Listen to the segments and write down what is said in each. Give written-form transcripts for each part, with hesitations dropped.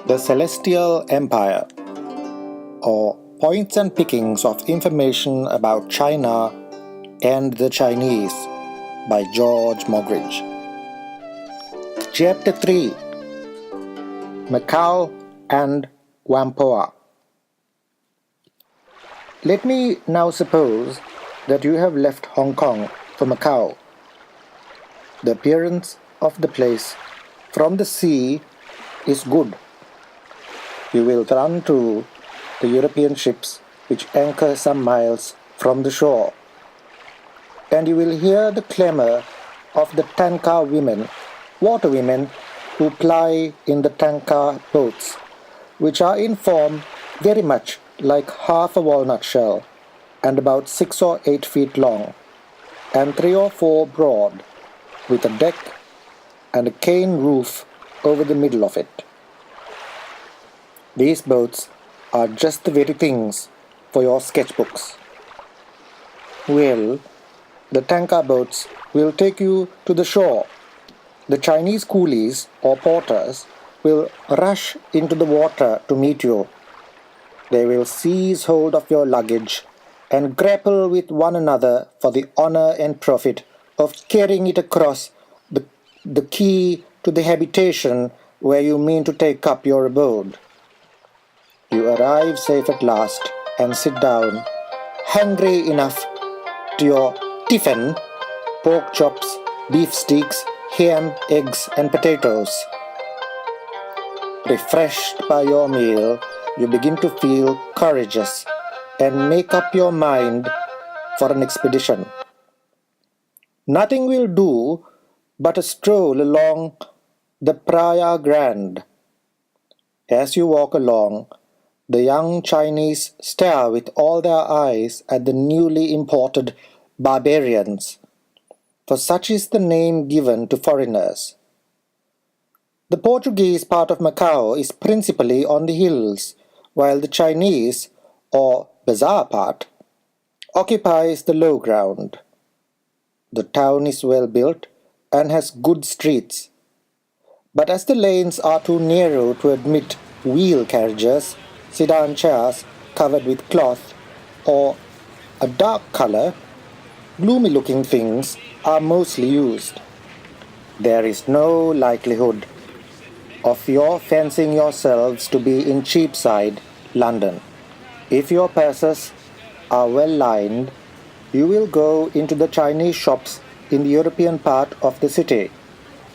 The Celestial Empire, or Points and Pickings of Information about China and the Chinese by George Mogridge. Chapter 3, Macau and Whampoa. Let me now suppose that you have left Hong Kong for Macau. The appearance of the place from the sea is good. You will run to the European ships which anchor some miles from the shore, and you will hear the clamour of the tanka women, water women, who ply in the tanka boats, which are in form very much like half a walnut shell, and about 6 or 8 feet long, and 3 or 4 broad, with a deck and a cane roof over the middle of it. These boats are just the very things for your sketchbooks. Well, the tanka boats will take you to the shore. The Chinese coolies or porters will rush into the water to meet you. They will seize hold of your luggage and grapple with one another for the honor and profit of carrying it across the quay to the habitation where you mean to take up your abode. You arrive safe at last and sit down, hungry enough to your tiffin, pork chops, beef steaks, ham, eggs and potatoes. Refreshed by your meal, you begin to feel courageous and make up your mind for an expedition. Nothing will do but a stroll along the Praia Grande. As you walk along, the young Chinese stare with all their eyes at the newly imported barbarians, for such is the name given to foreigners. The Portuguese part of Macau is principally on the hills, while the Chinese, or bazaar part, occupies the low ground. The town is well built and has good streets, but as the lanes are too narrow to admit wheel carriages, sedan chairs covered with cloth, or a dark color, gloomy-looking things are mostly used. There is no likelihood of your fancying yourselves to be in Cheapside, London. If your purses are well lined, you will go into the Chinese shops in the European part of the city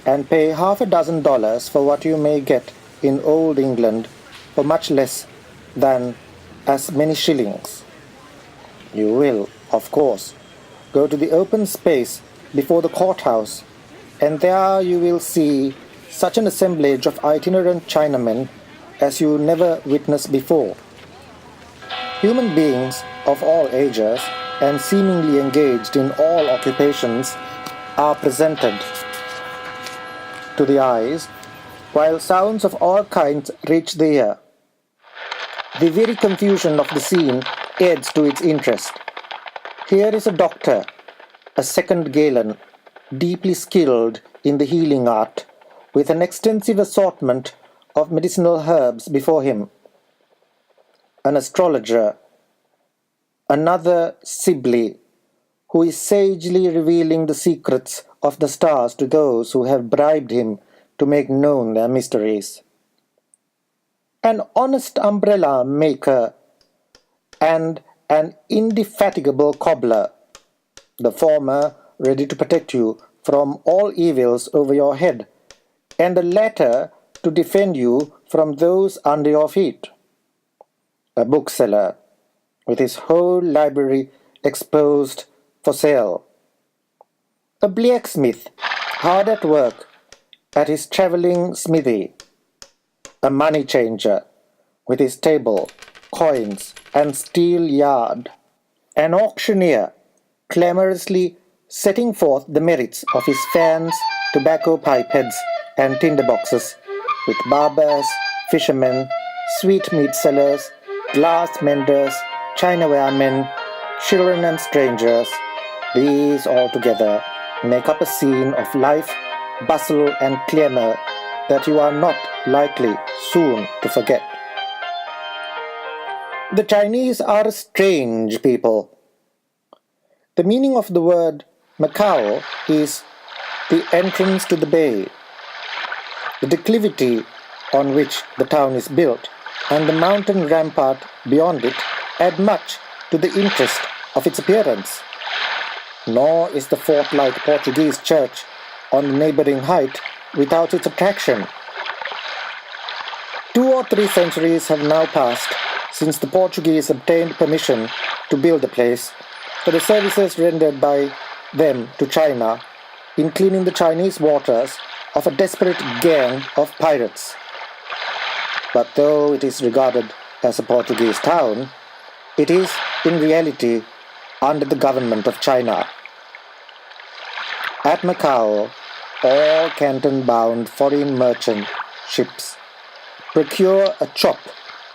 and pay $6 for what you may get in old England for much less than as many shillings. You will, of course, go to the open space before the courthouse, and there you will see such an assemblage of itinerant Chinamen as you never witnessed before. Human beings of all ages and seemingly engaged in all occupations are presented to the eyes, while sounds of all kinds reach the ear. The very confusion of the scene adds to its interest. Here is a doctor, a second Galen, deeply skilled in the healing art, with an extensive assortment of medicinal herbs before him. An astrologer, another Sibyl, who is sagely revealing the secrets of the stars to those who have bribed him to make known their mysteries. An honest umbrella maker, and an indefatigable cobbler, the former ready to protect you from all evils over your head, and the latter to defend you from those under your feet. A bookseller, with his whole library exposed for sale. A blacksmith, hard at work at his travelling smithy. A money changer, with his table, coins, and steel yard. An auctioneer, clamorously setting forth the merits of his fans, tobacco pipeheads, and tinder boxes, with barbers, fishermen, sweetmeat sellers, glass menders, chinaware men, children and strangers. These all together make up a scene of life, bustle, and clamour that you are not likely soon to forget. The Chinese are a strange people. The meaning of the word Macau is the entrance to the bay. The declivity on which the town is built and the mountain rampart beyond it add much to the interest of its appearance. Nor is the fort-like Portuguese church on the neighboring height without its attraction. 2 or 3 centuries have now passed since the Portuguese obtained permission to build the place for the services rendered by them to China in cleaning the Chinese waters of a desperate gang of pirates. But though it is regarded as a Portuguese town, it is in reality under the government of China. At Macau, all Canton-bound foreign merchant ships procure a chop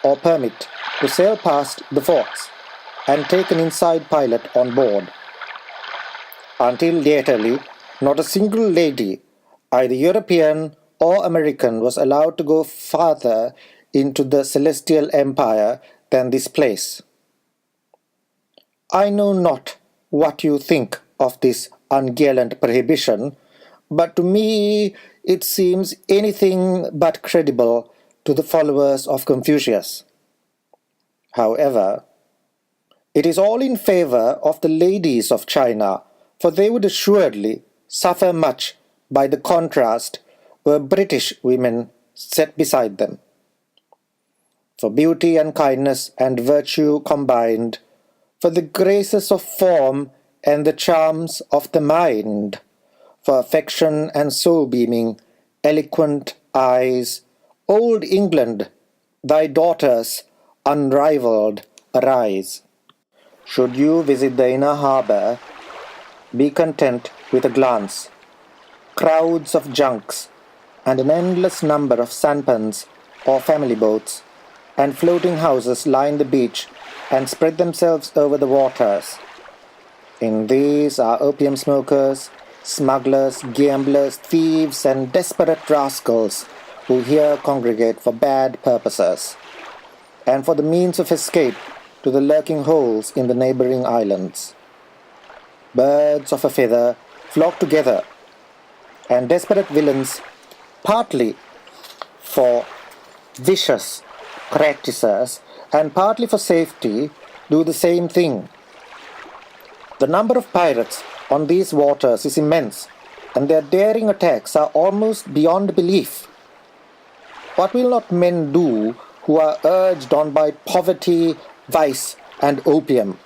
or permit to sail past the forts and take an inside pilot on board. Until lately, not a single lady, either European or American, was allowed to go farther into the Celestial Empire than this place. I know not what you think of this ungallant prohibition, but to me it seems anything but credible to the followers of Confucius. However, it is all in favor of the ladies of China, for they would assuredly suffer much by the contrast were British women set beside them. For beauty and kindness and virtue combined, for the graces of form and the charms of the mind, for affection and soul-beaming, eloquent eyes, old England, thy daughters, unrivalled, arise. Should you visit the inner harbour, be content with a glance. Crowds of junks and an endless number of sampans or family boats and floating houses line the beach and spread themselves over the waters. In these are opium smokers, smugglers, gamblers, thieves, and desperate rascals who here congregate for bad purposes, and for the means of escape to the lurking holes in the neighboring islands. Birds of a feather flock together, and desperate villains, partly for vicious practices and partly for safety, do the same thing. The number of pirates on these waters is immense, and their daring attacks are almost beyond belief. What will not men do who are urged on by poverty, vice, and opium?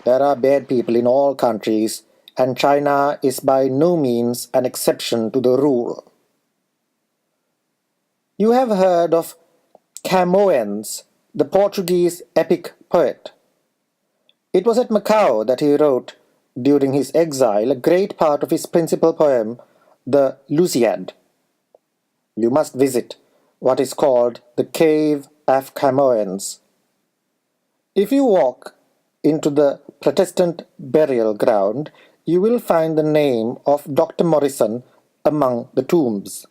There are bad people in all countries, and China is by no means an exception to the rule. You have heard of Camões, the Portuguese epic poet. It was at Macau that he wrote, during his exile, a great part of his principal poem, the Lusiad. You must visit what is called the Cave of Camões. If you walk into the Protestant burial ground, you will find the name of Dr. Morrison among the tombs.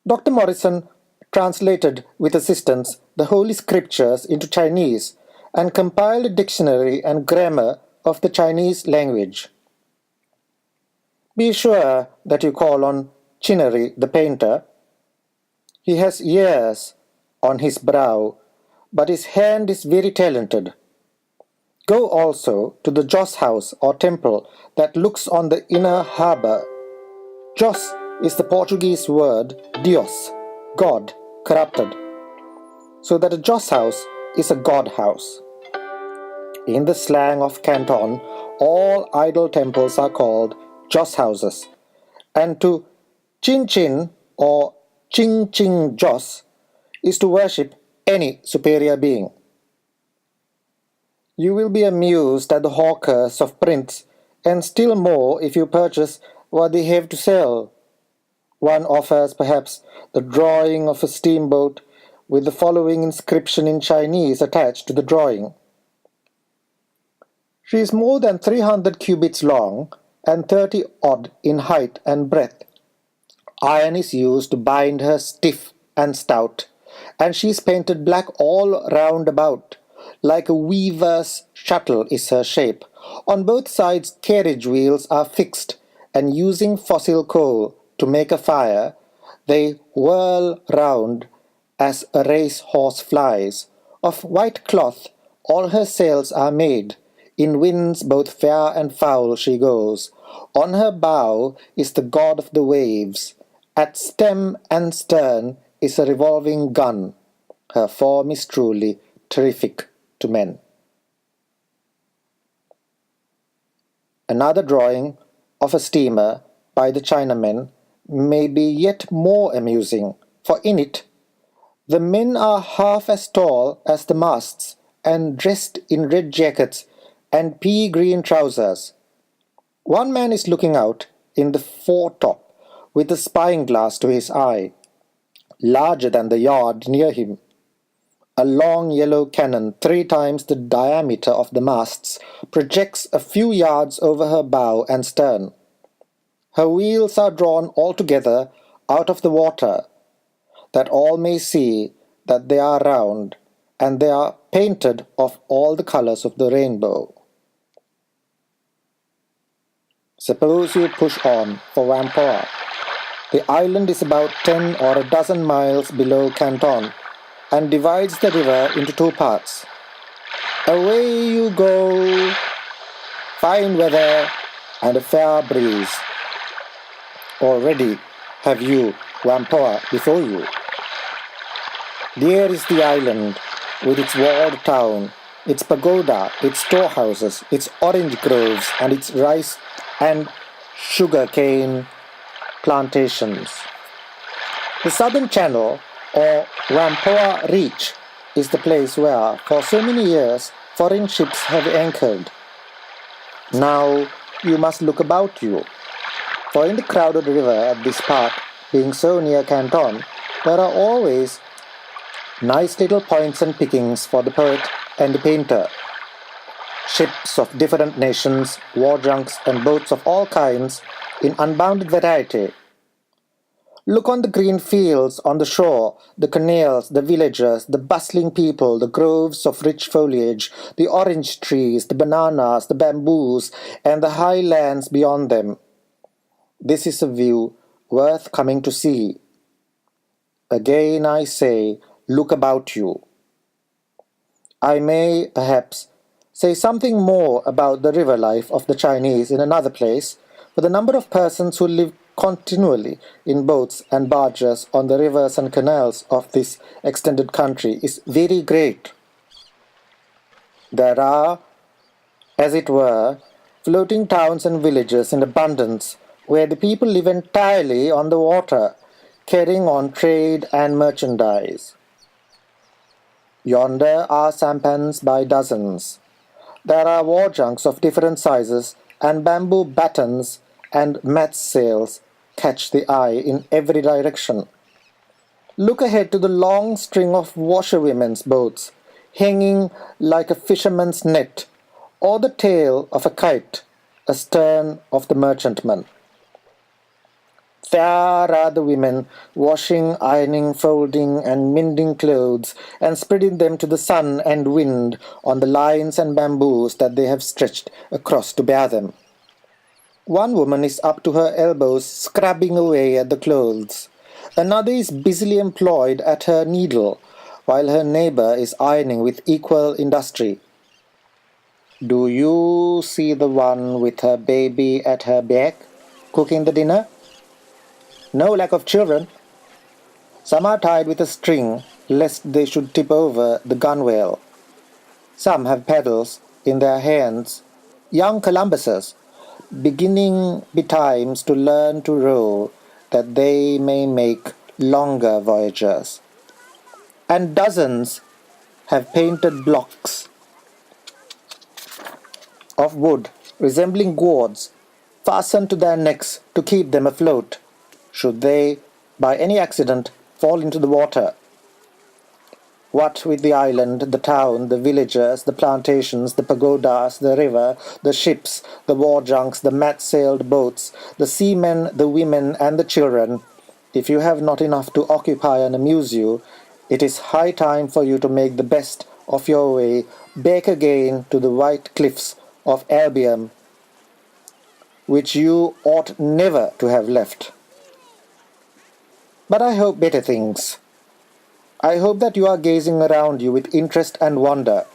Dr. Morrison translated with assistance the Holy Scriptures into Chinese and compiled a dictionary and grammar of the Chinese language. Be sure that you call on Chinnery the painter. He has years on his brow, but his hand is very talented. Go also to the Joss house or temple that looks on the inner harbour. Joss is the Portuguese word Dios, God, corrupted, so that a Joss house is a God house. In the slang of Canton, all idol temples are called Joss houses, and to Chin Chin or Ching Ching Joss is to worship any superior being. You will be amused at the hawkers of prints, and still more if you purchase what they have to sell. One offers perhaps the drawing of a steamboat with the following inscription in Chinese attached to the drawing. She is more than 300 cubits long and 30 odd in height and breadth. Iron is used to bind her stiff and stout, and she is painted black all round about. Like a weaver's shuttle is her shape. On both sides carriage wheels are fixed, and using fossil coal to make a fire, they whirl round as a race horse flies. Of white cloth all her sails are made. In winds both fair and foul she goes. On her bow is the god of the waves. At stem and stern is a revolving gun. Her form is truly terrific to men. Another drawing of a steamer by the Chinamen may be yet more amusing, for in it the men are half as tall as the masts and dressed in red jackets and pea-green trousers. One man is looking out in the foretop with a spying glass to his eye, larger than the yard near him. A long yellow cannon, 3 times the diameter of the masts, projects a few yards over her bow and stern. Her wheels are drawn altogether out of the water, that all may see that they are round, and they are painted of all the colours of the rainbow. Suppose you push on for Whampoa. The island is about 10 or a dozen miles below Canton, and divides the river into 2 parts. Away you go, fine weather and a fair breeze. Already have you Whampoa before you. There is the island, with its walled town, its pagoda, its storehouses, its orange groves, and its rice and sugar cane plantations. The southern channel, or Whampoa Reach, is the place where, for so many years, foreign ships have anchored. Now you must look about you, for in the crowded river at this part, being so near Canton, there are always nice little points and pickings for the poet and the painter. Ships of different nations, war junks, and boats of all kinds in unbounded variety. Look on the green fields on the shore, the canals, the villages, the bustling people, the groves of rich foliage, the orange trees, the bananas, the bamboos, and the high lands beyond them. This is a view worth coming to see. Again I say, look about you. I may, perhaps, say something more about the river life of the Chinese in another place, for the number of persons who live continually in boats and barges on the rivers and canals of this extended country is very great. There are, as it were, floating towns and villages in abundance, where the people live entirely on the water, carrying on trade and merchandise. Yonder are sampans by dozens. There are war junks of different sizes, and bamboo battens and mat sails catch the eye in every direction. Look ahead to the long string of washerwomen's boats, hanging like a fisherman's net, or the tail of a kite astern of the merchantman. There are the women washing, ironing, folding, and mending clothes, and spreading them to the sun and wind on the lines and bamboos that they have stretched across to bear them. One woman is up to her elbows scrubbing away at the clothes. Another is busily employed at her needle, while her neighbor is ironing with equal industry. Do you see the one with her baby at her back, cooking the dinner? No lack of children. Some are tied with a string, lest they should tip over the gunwale. Some have paddles in their hands, young Columbuses, beginning betimes to learn to row, that they may make longer voyages. And dozens have painted blocks of wood, resembling gourds, fastened to their necks to keep them afloat, should they, by any accident, fall into the water. What with the island, the town, the villages, the plantations, the pagodas, the river, the ships, the war junks, the mat-sailed boats, the seamen, the women, and the children, if you have not enough to occupy and amuse you, it is high time for you to make the best of your way back again to the white cliffs of Albion, which you ought never to have left. But I hope better things. I hope that you are gazing around you with interest and wonder.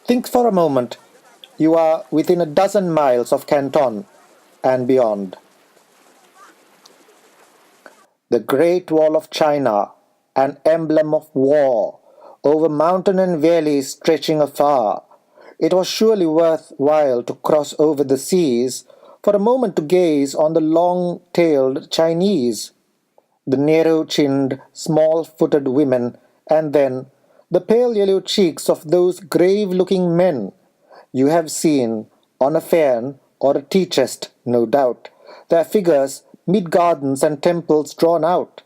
Think for a moment. You are within a dozen miles of Canton and beyond. The Great Wall of China, an emblem of war, over mountain and valley stretching afar. It was surely worth while to cross over the seas for a moment to gaze on the long-tailed Chinese, the narrow-chinned, small-footed women, and then the pale yellow cheeks of those grave-looking men. You have seen, on a fan or a tea-chest, no doubt, their figures mid gardens and temples drawn out.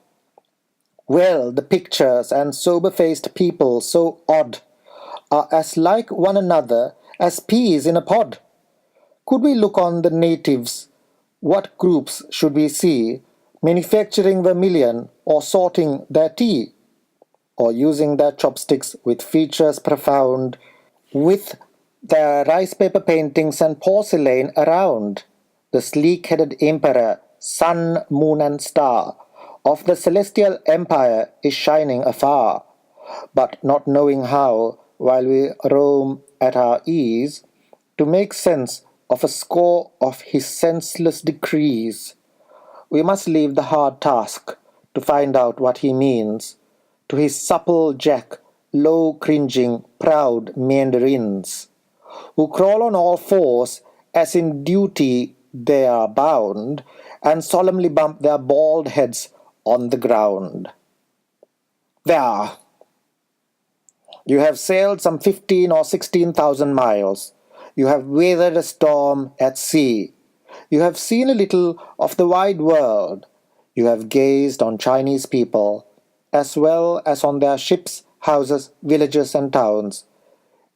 Well, the pictures and sober-faced people so odd are as like one another as peas in a pod. Could we look on the natives, what groups should we see, manufacturing vermilion or sorting their tea, or using their chopsticks with features profound, with their rice paper paintings and porcelain around, the sleek-headed emperor, sun, moon, and star, of the celestial empire is shining afar, but not knowing how, while we roam at our ease, to make sense of a score of his senseless decrees. We must leave the hard task to find out what he means to his supple jack, low cringing, proud mandarins, who crawl on all fours as in duty they are bound, and solemnly bump their bald heads on the ground. There! You have sailed some 15 or 16,000 miles. You have weathered a storm at sea. You have seen a little of the wide world. You have gazed on Chinese people, as well as on their ships, houses, villages, and towns,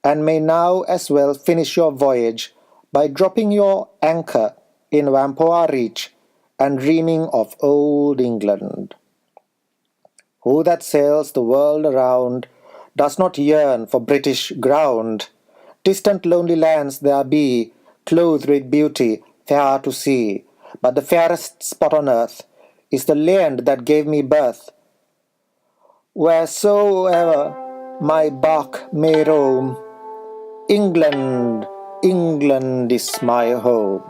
and may now as well finish your voyage by dropping your anchor in Whampoa Reach and dreaming of old England. Who that sails the world around does not yearn for British ground? Distant lonely lands there be, clothed with beauty, fair to see, but the fairest spot on earth is the land that gave me birth. Wheresoever my bark may roam, England, England is my home.